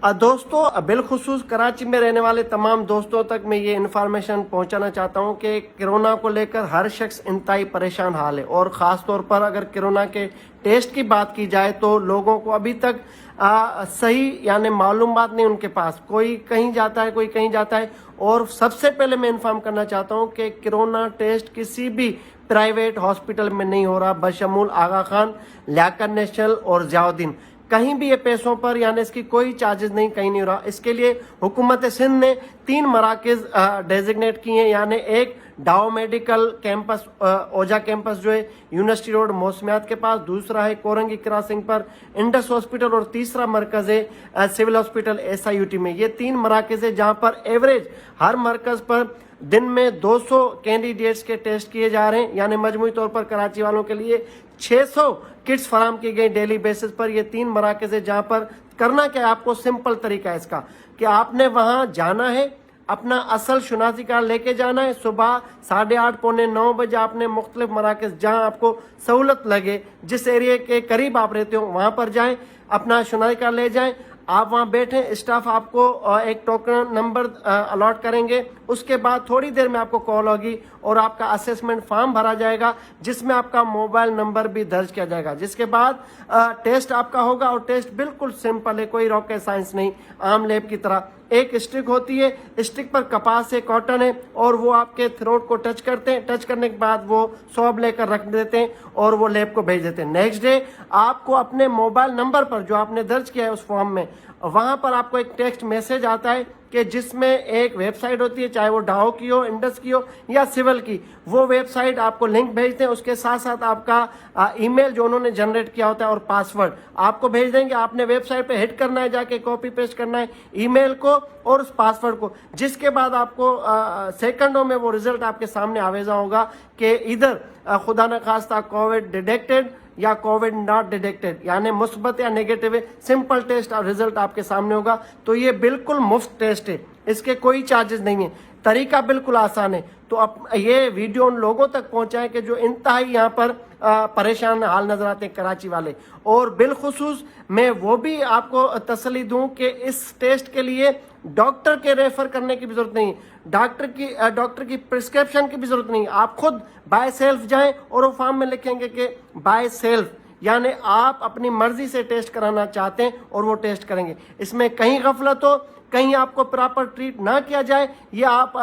دوستوں بالخصوص کراچی میں رہنے والے تمام دوستوں تک میں یہ انفارمیشن پہنچانا چاہتا ہوں کہ کرونا کو لے کر ہر شخص انتہائی پریشان حال ہے، اور خاص طور پر اگر کرونا کے ٹیسٹ کی بات کی جائے تو لوگوں کو ابھی تک صحیح یعنی معلومات نہیں ان کے پاس، کوئی کہیں جاتا ہے کوئی کہیں جاتا ہے۔ اور سب سے پہلے میں انفارم کرنا چاہتا ہوں کہ کرونا ٹیسٹ کسی بھی پرائیویٹ ہاسپٹل میں نہیں ہو رہا، بشمول آغا خان، لیاقت نیشنل اور ضیاء الدین، کہیں بھی یہ پیسوں پر یعنی اس کی کوئی چارجز نہیں، کہیں نہیں ہو رہا۔ اس کے لیے حکومت سندھ نے 3 مراکز ڈیزگنیٹ کیے ہیں، یعنی ایک ڈاؤ میڈیکل کیمپس اوجھا کیمپس جو ہے یونیورسٹی روڈ موسمیات کے پاس، دوسرا ہے کورنگی کراسنگ پر انڈس ہاسپٹل، اور تیسرا مرکز ہے سول ہاسپٹل SIUT میں۔ یہ 3 مراکز ہے جہاں پر ایوریج ہر مرکز پر دن میں 200 کینڈیڈیٹس کے ٹیسٹ کیے جا رہے ہیں، یعنی مجموعی طور پر کراچی والوں کے لیے 600 کٹس فراہم کی گئی ڈیلی بیسس پر۔ یہ 3 مراکز ہے جہاں پر کرنا کیا ہے، آپ کو سمپل طریقہ ہے اس کا کہ آپ نے وہاں جانا ہے، اپنا اصل شناسی کارڈ لے کے جانا ہے، صبح 8:30 پونے 9 بجے آپ نے مختلف مراکز جہاں آپ کو سہولت لگے، جس ایریے کے قریب آپ رہتے ہو وہاں پر جائیں، اپنا شناسی کارڈ لے جائیں، آپ وہاں بیٹھیں، اسٹاف آپ کو ایک ٹوکن نمبر الاٹ کریں گے، اس کے بعد تھوڑی دیر میں آپ کو کال ہوگی اور آپ کا اسیسمنٹ فارم بھرا جائے گا جس میں آپ کا موبائل نمبر بھی درج کیا جائے گا، جس کے بعد ٹیسٹ آپ کا ہوگا۔ اور ٹیسٹ بالکل سمپل ہے، کوئی راکٹ سائنس نہیں، عام لیب کی طرح۔ ایک اسٹک ہوتی ہے، اسٹک پر کپاس ہے، کاٹن ہے، اور وہ آپ کے تھروٹ کو ٹچ کرتے ہیں، ٹچ کرنے کے بعد وہ سواب لے کر رکھ دیتے ہیں اور وہ لیب کو بھیج دیتے ہیں۔ نیکسٹ ڈے آپ کو اپنے موبائل نمبر پر جو آپ نے درج کیا ہے اس فارم میں، وہاں پر آپ کو ایک ٹیکسٹ میسج آتا ہے کہ جس میں ایک ویب سائٹ ہوتی ہے، چاہے وہ ڈاؤ کی ہو، انڈس کی ہو یا سول کی، وہ ویب سائٹ آپ کو لنک بھیجتے ہیں، اس کے ساتھ ساتھ آپ کا ای میل جو انہوں نے جنریٹ کیا ہوتا ہے اور پاسورڈ آپ کو بھیج دیں گے۔ آپ نے ویب سائٹ پہ ہٹ کرنا ہے، جا کے کاپی پیسٹ کرنا ہے ای میل کو اور اس پاسورڈ کو، جس کے بعد آپ کو سیکنڈوں میں وہ رزلٹ آپ کے سامنے آویزاں ہوگا کہ ادھر خدا نخواستہ کووڈ ڈیٹیکٹڈ یا کووڈ ناٹ ڈیٹیکٹڈ، یعنی مثبت یا نیگیٹو ہے۔ سمپل ٹیسٹ اور رزلٹ آپ کے سامنے ہوگا۔ تو یہ بالکل مفت ٹیسٹ ہے، اس کے کوئی چارجز نہیں ہیں، طریقہ بالکل آسان ہے۔ تو اب یہ ویڈیو ان لوگوں تک پہنچائیں کہ جو انتہائی یہاں پر پریشان حال نظر آتے ہیں کراچی والے، اور بالخصوص میں وہ بھی آپ کو تسلی دوں کہ اس ٹیسٹ کے لیے ڈاکٹر کے ریفر کرنے کی بھی ضرورت نہیں، ڈاکٹر کی پرسکرپشن کی بھی ضرورت نہیں، آپ خود بائی سیلف جائیں اور وہ فارم میں لکھیں گے کہ بائی سیلف، یعنی آپ اپنی مرضی سے ٹیسٹ کرانا چاہتے ہیں اور وہ ٹیسٹ کریں گے۔ اس میں کہیں غفلت ہو، کہیں آپ کو پراپر ٹریٹ نہ کیا جائے، یہ آپ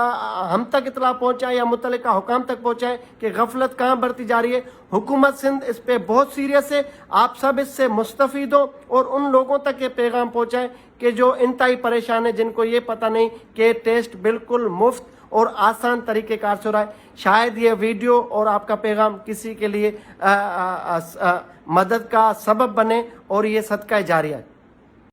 ہم تک اطلاع پہنچائیں یا متعلقہ حکام تک پہنچائیں کہ غفلت کہاں برتی جا رہی ہے۔ حکومت سندھ اس پہ بہت سیریس ہے، آپ سب اس سے مستفید ہو اور ان لوگوں تک یہ پیغام پہنچائیں کہ جو انتہائی پریشان ہیں، جن کو یہ پتہ نہیں کہ ٹیسٹ بالکل مفت اور آسان طریقے کار سے ہو رہا ہے۔ شاید یہ ویڈیو اور آپ کا پیغام کسی کے لیے مدد کا سبب بنے اور یہ صدقہ جاریہ ہے۔